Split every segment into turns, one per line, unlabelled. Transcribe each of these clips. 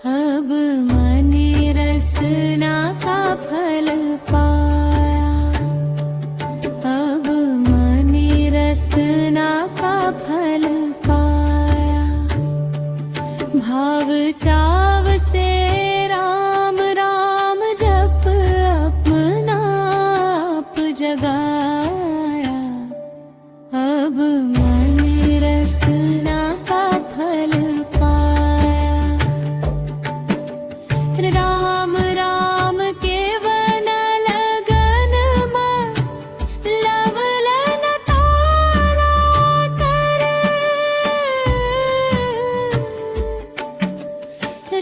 अब मैंने रसना का फल पाया, अब मैंने रसना का फल पाया। भाव चाव से राम राम जप अपना आप जगाया, अब मैंने रसना का फल पाया। राम राम के वन लगन में लवलन ताला कर,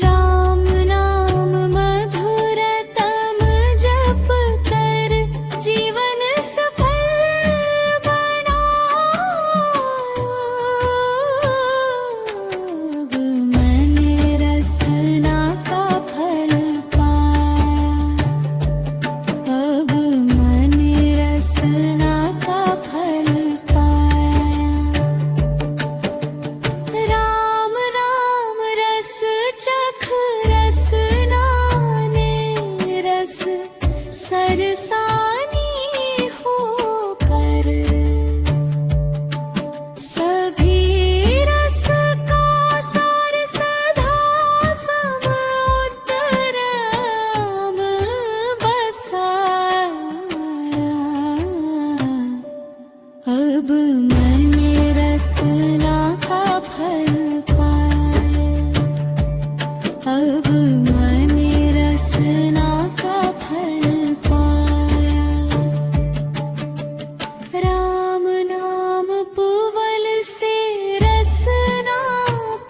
राम नाम मधुर तम जप कर जीवन सफल बना। अब मैंने रसना का फल पाया, अब मैंने रसना का फल पाया। राम राम रस चख रसना ने रस सरसानी होकर, सभी रस का सार सदा समोत्तरम बसाया। अब मैंने रसना का फल पाया, अब मैंने रसना का फल पाया। राम नाम पुवल से रसना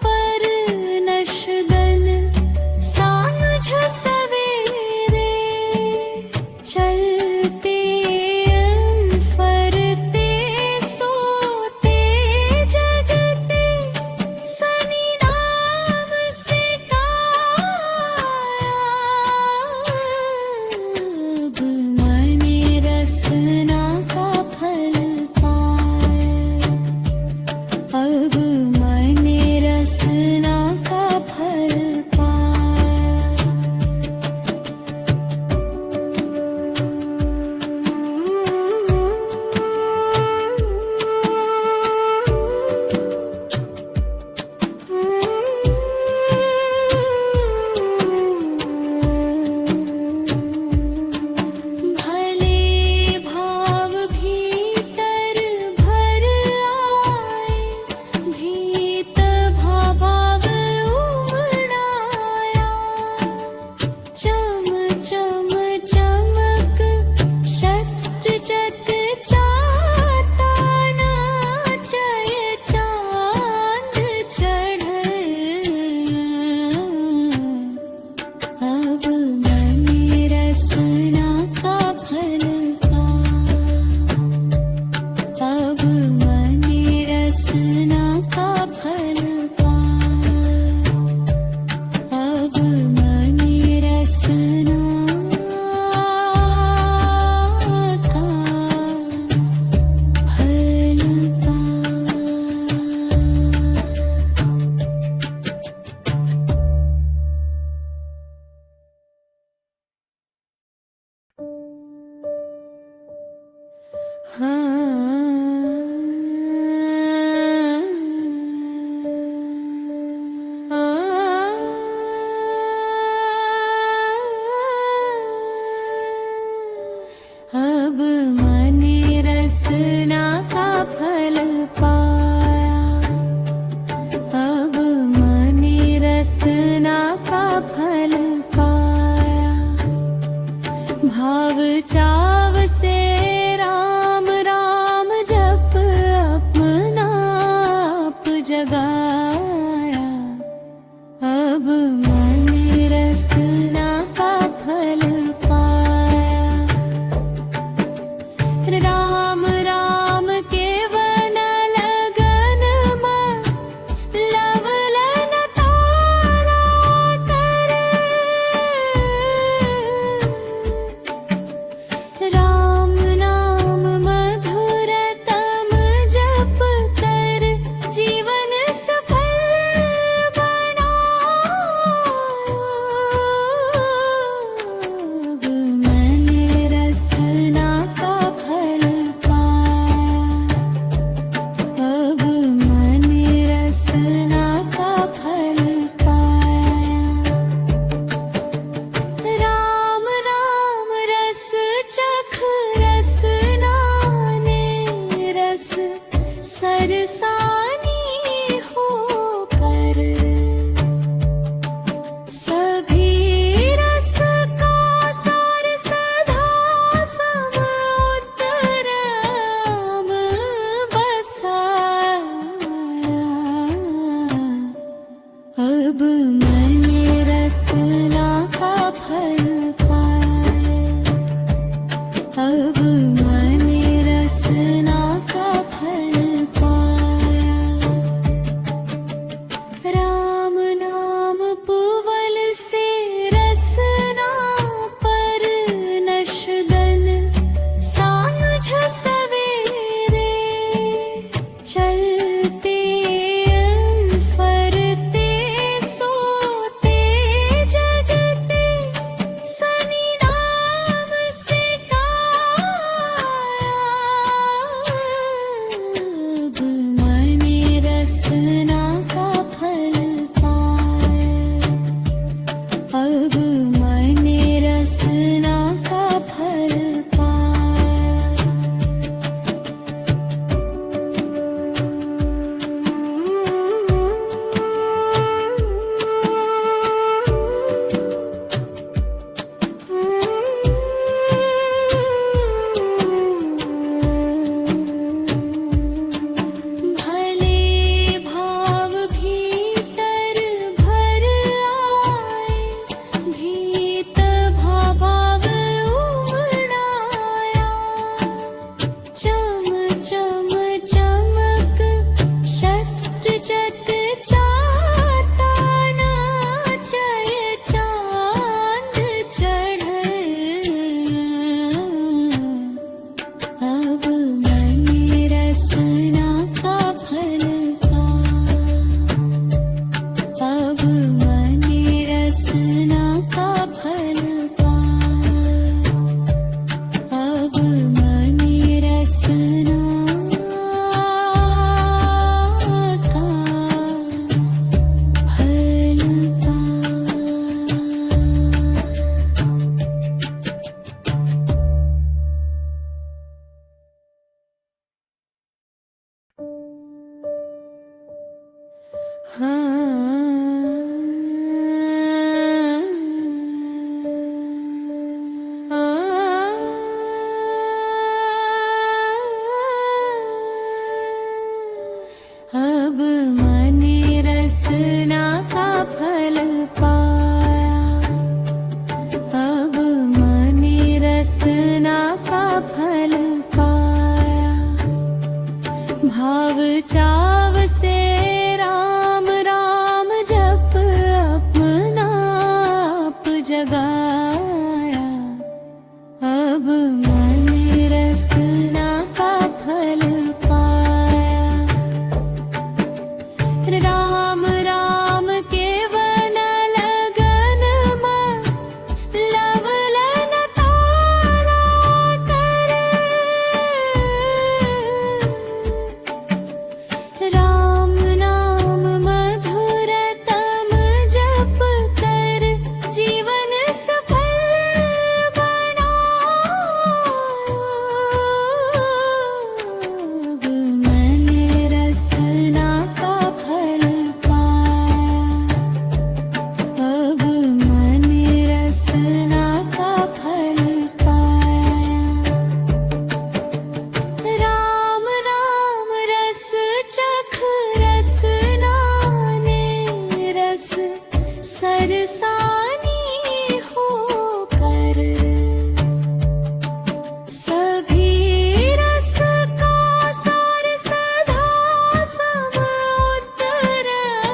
पर नशदन सांझ सवेरे, चलते फरते सोते जगते सनी नाम से गाया। अब मैंने रसना का फल पाया, अब मैंने रसना का फल पाया। भले भाव भीतर भर आए, भीत भाव उमड़ाया। चम चम चमक शत जग चाता नाचय चांद चढ़े। अब मैंने रसना का फल पाया, अब मैंने रसना का फल पाया, अब मैंने रसना का फल अब मैंने रसना का फल पाया, अब मैंने रसना का फल पाया। भाव चाव से राम राम जप अपना आप जगाया, अब मैंने रसना का फल पाया। राम राम के वन लगन में लवलन ताला कर, राम नाम मधुर तम जप कर जीवन सफल बना। मैंने रसना का फल पाया, अब मैंने रसना का फल पाया। राम नाम पुवल से रसना पर नशदन साँझ सवेरे, चलते फरते सोते जगते सनी नाम से गाया। अब मैंने रसना का फल पाया, अब मैंने रसना का फल पाया। भले भाव भीतर भर आए, भीत भाव उमड़ाया। चम चम चमक शत जत चाता नाचय चांद चढ़े। अब मैंने रसना का फल पाया, अब मैंने रसना का फल पाया, अब मैंने रसना का फल अब मैंने रसना का फल पाया, अब मैंने रसना का फल पाया। भाव चाव से राम राम जप अपना आप जगाया, अब मैंने रसना का फल पाया। राम राम के वन लगन में लवलन ताला कर, राम नाम मधुर तम जप कर जीवन सफल बनाओ। अब मैंने रसना का फल पाया, अब मैंने रसना का फल पाया। राम राम रस चख रसना ने रस सरसानी होकर, सभी रस का सार सदा सम उत्तरम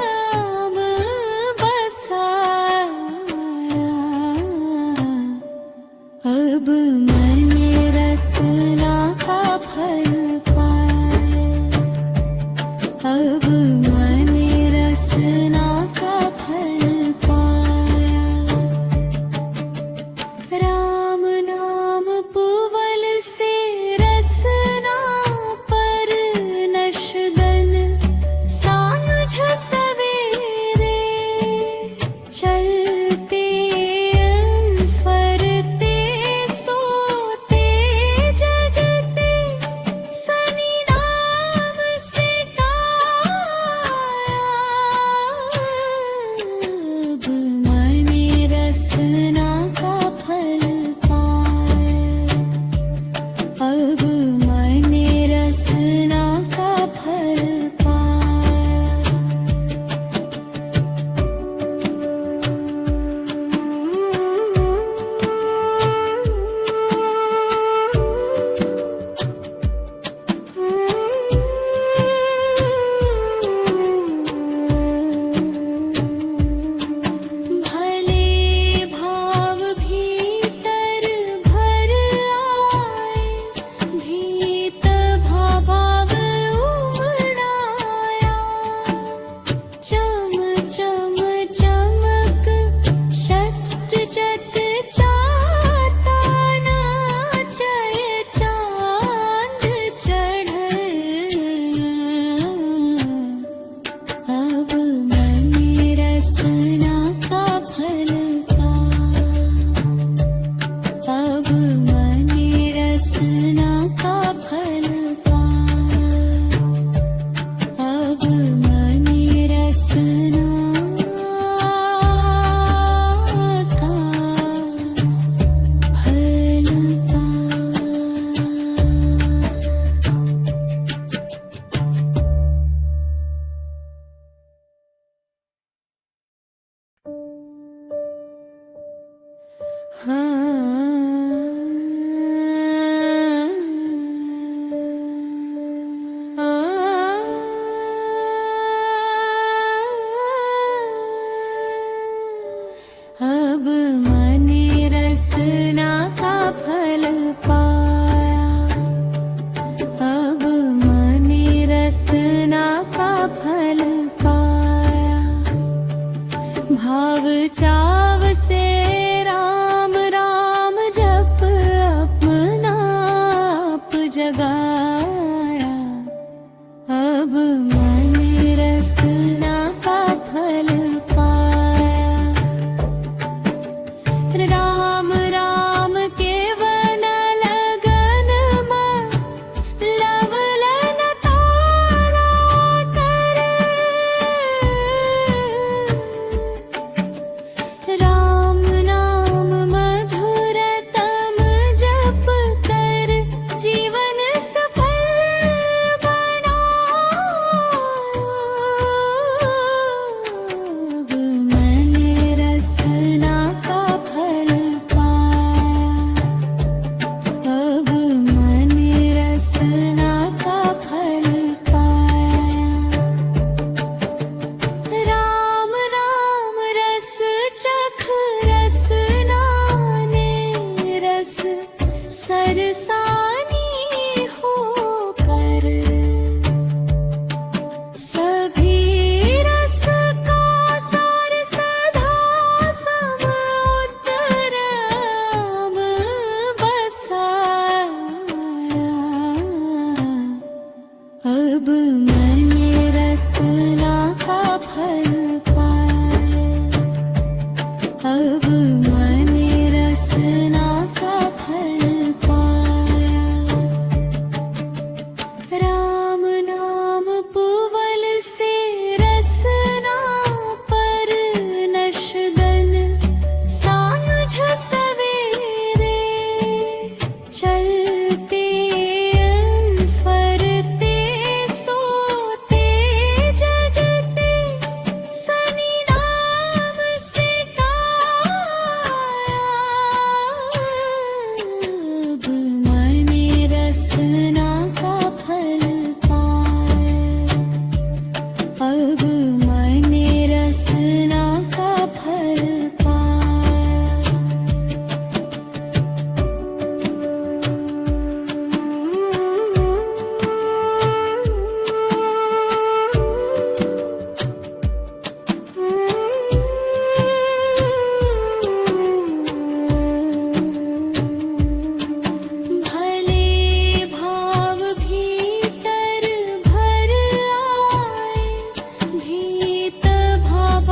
बसाया। अब मैंने रसना का फल पाया, अब मैंने रसना का फल पाया। अब मैंने रसना का फल पाया, अब मैंने रसना का फल पाया। भाव चाव से राम राम जप अपना आप जगाया, अब मैंने रसना का फल पाया। राम राम के वन लगन में लवलन ताला करे, राम नाम मधुर तम जप कर जीवन सफल बना। अब मैंने रसना का फल पाया, अब मैंने रसना का फल पाया। राम राम रस चख रसना ने रस सरसानी होकर, सभी रस का सार सदा सम उत्तरम बसाया। अब मैंने रसना का फल पाया, अब मैंने रसना का फल पाया। राम नाम पुवल से रसना पर नशदन सांझ सवेरे, चलते फरते सोते जगते सनी नाम से गाया। अब मैंने रसना का फल पाया, अब मैंने रसना का फल पाया। भले भाव भीतर भर आए, भीत भाव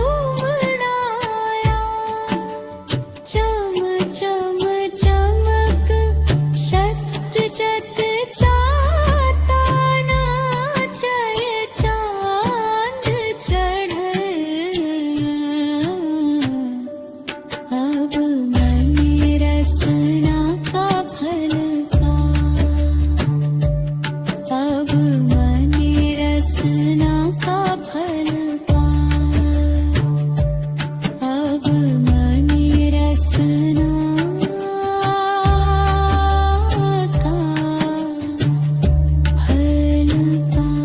उमड़ाया। चम चम चमक शत जत चाता नाचय चांद चढ़े। अब मैंने रसना का फल पाया, अब मैंने रसना का फल पाया, अब मैंने रसना का फल पाया।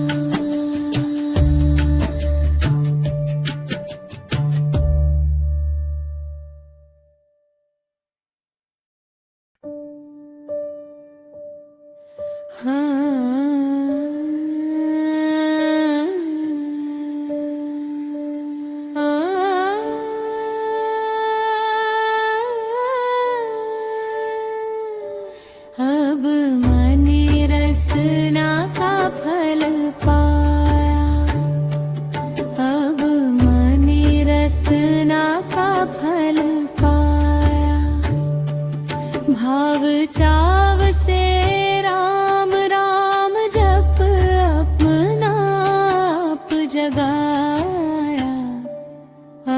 अब मैंने रसना का फल पाया, अब मैंने रसना का फल पाया। भाव चाव से राम राम जप अपना आप जगाया,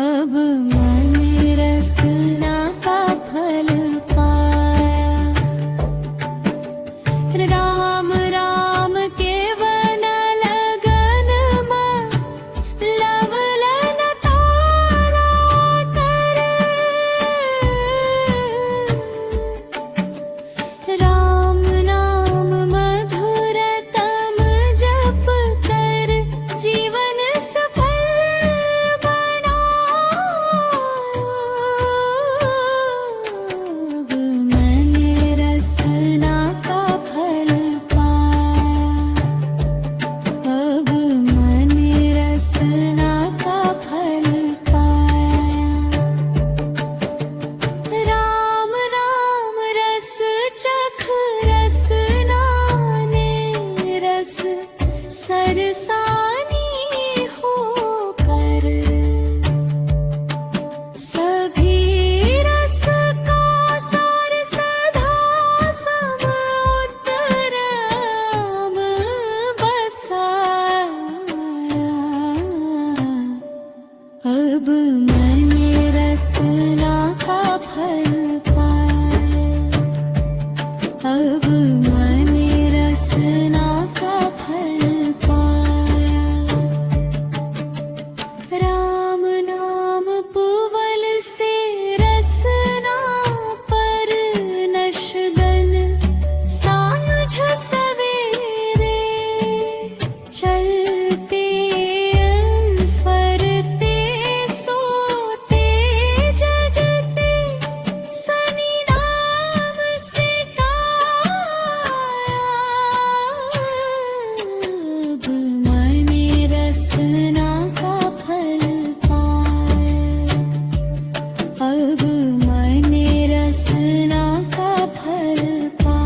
अब मैंने रसना का फल पाया। राम राम के वन लगन में लवलन ताला करे, अब मैंने रसना का फल पाया, अब मैंने रसना का फल पाया। राम नाम पुवल से रसना पर नशगन साँझ सवेरे, चलते फरते सोते जगते सनी नाम से गाया। अब मैंने रसना का फल पाया, अब मैंने रसना का फल पाया।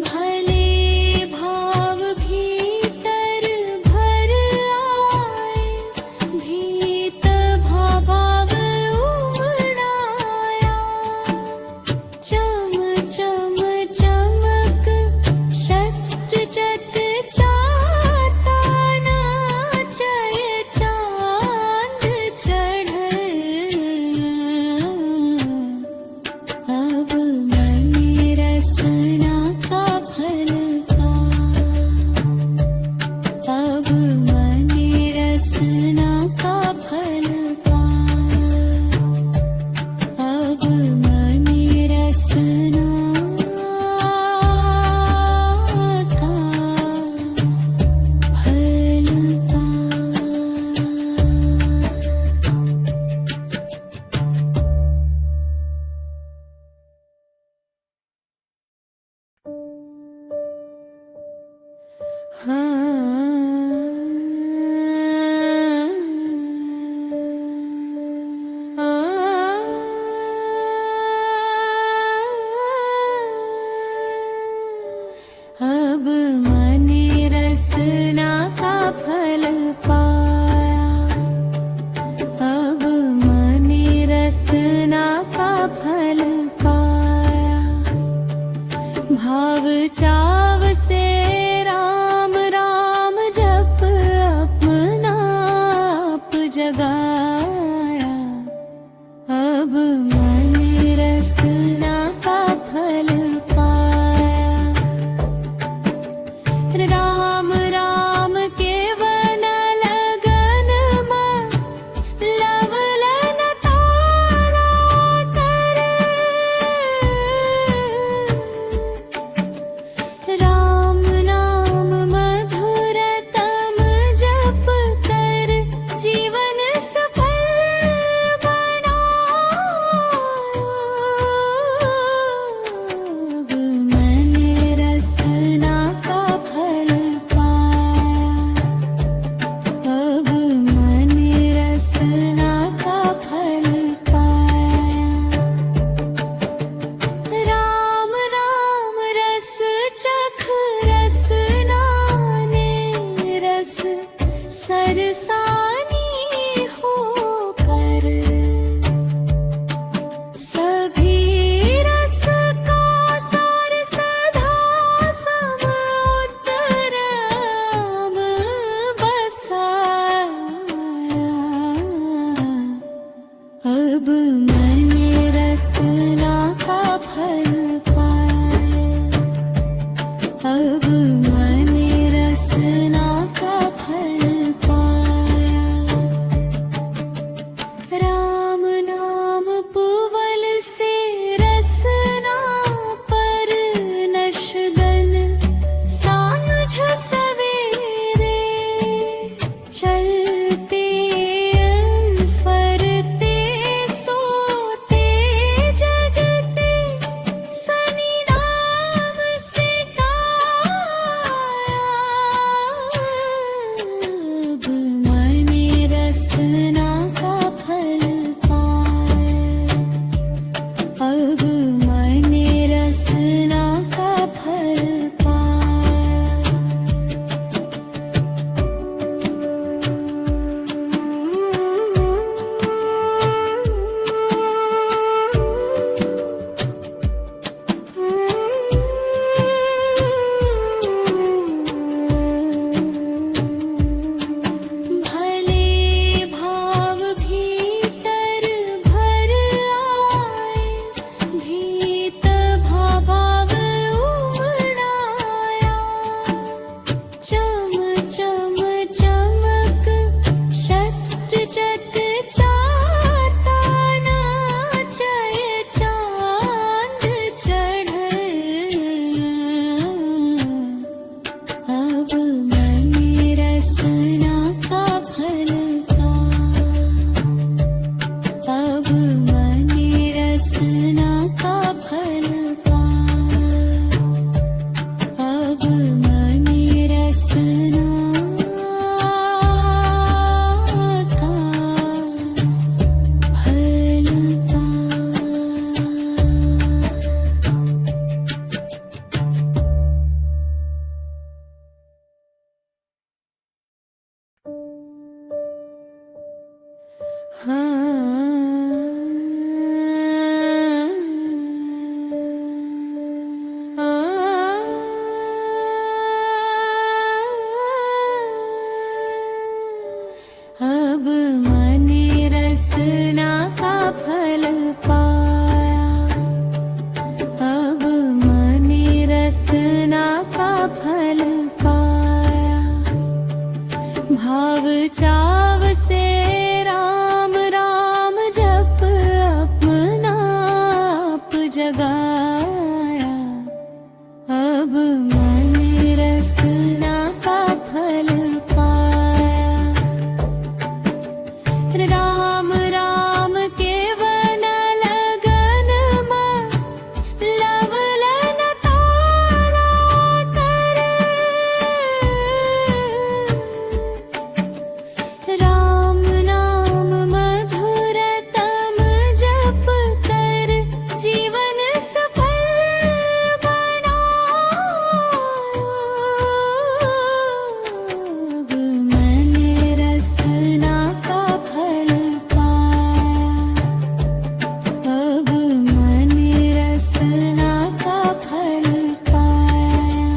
भले भाव भीतर भर आए, भीत भाव उमड़ाया। चम चम चमक शत जत चाता नाचय चांद चढ़े। अब मैंने रसना का फल पाया, अब मैंने रसना का फल पाया, अब मैंने रसना का फल अब मैंने रसना का फल पाया, अब मैंने रसना का फल पाया। भाव चाव से राम राम जप अपना आप जगाया, अब मैंने रसना का फल पाया। राम राम के वन लगन में लवलन ताला कर, राम नाम मधुरतम जप कर जीवन सफल बनाया। अब मैंने रसना का फल पाया, अब मैंने रसना का फल पाया। राम राम रस चख रसना ने रस सरसानी होकर, सभी रस का सार सदा सम उत्तरम बसाया। अब मैंने रसना का फल पाया, अब मैंने रसना का फल पाया। अब मैंने रसना का फल पाया, अब मैंने रसना का फल पाया। भाव चाव से राम राम जप अपना आप जगाया, अब मैंने रसना का फल पाया। राम राम के वन लगन में लवलन ताला कर, राम नाम मधुरतम जप कर जीवन सफल बनाओ। अब मैंने रसना का फल पाया, अब मैंने रसना का फल पाया।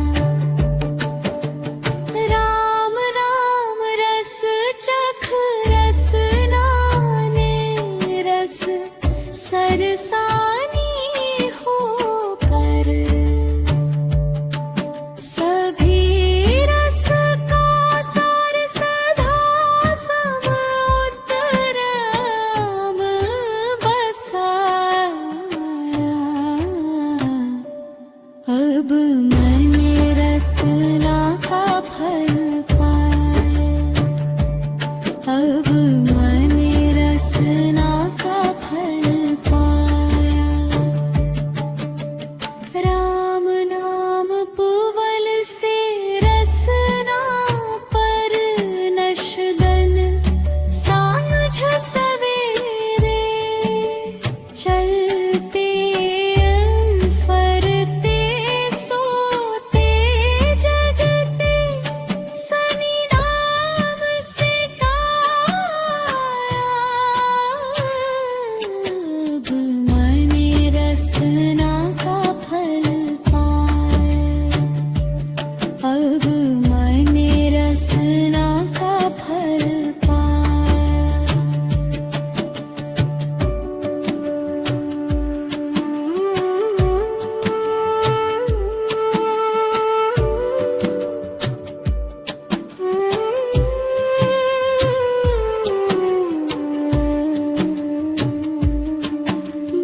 राम राम रस चख रसना ने रस सरसानी होकर, सभी रस का सार सदा समुद्रम बसाया। अब मैंने रसना का फल पाया, अब मैंने रसना का फल पाया। राम नाम पुवल से रसना पर नशदन सांझ सवेरे, चलते फरते सोते जगते सनी नाम से गाया। अब मैंने रसना का फल पाया, अब मैंने रसना का फल पाया।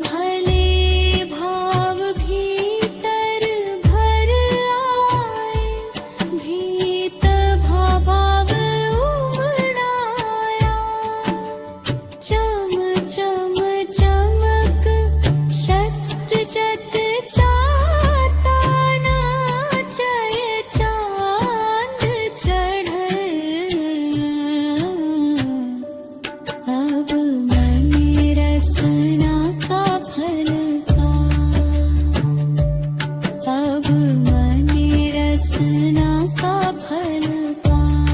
भले भाव भीतर भर आए, भीत भाव उमड़ाया। चम चम चमक शत जत चाता नाचय चांद चढ़े। अब मैंने रसना का फल पाया, अब मैंने रसना का फल पाया,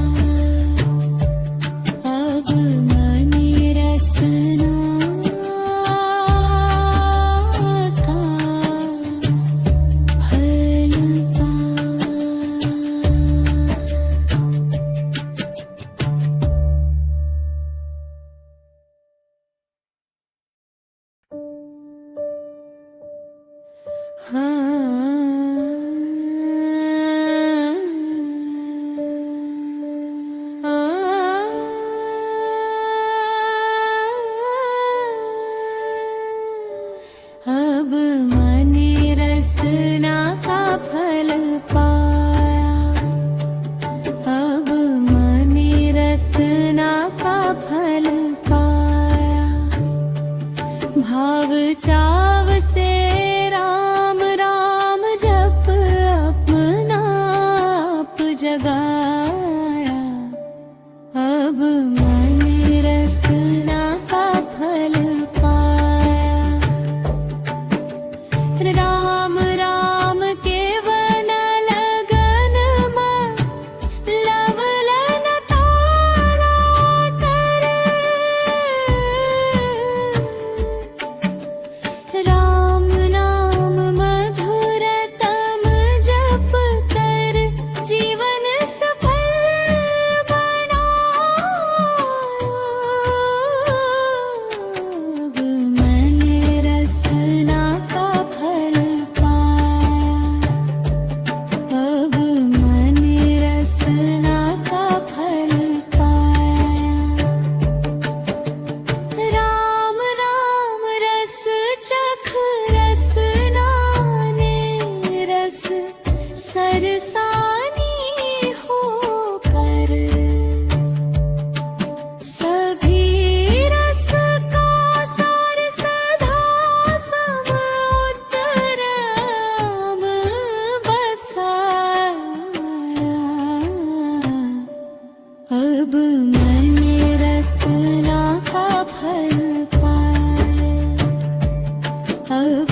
अब मैंने रसना का फल पाया। अब मैंने रसना का फल पाया, अब मैंने रसना का फल पाया। भाव चाव से राम राम जप अपना आप जगाया, अब मैंने रसना का फल पाया। राम राम के वन लगन में लवलन ताला कर, अब मैंने रसना का फल पाया अब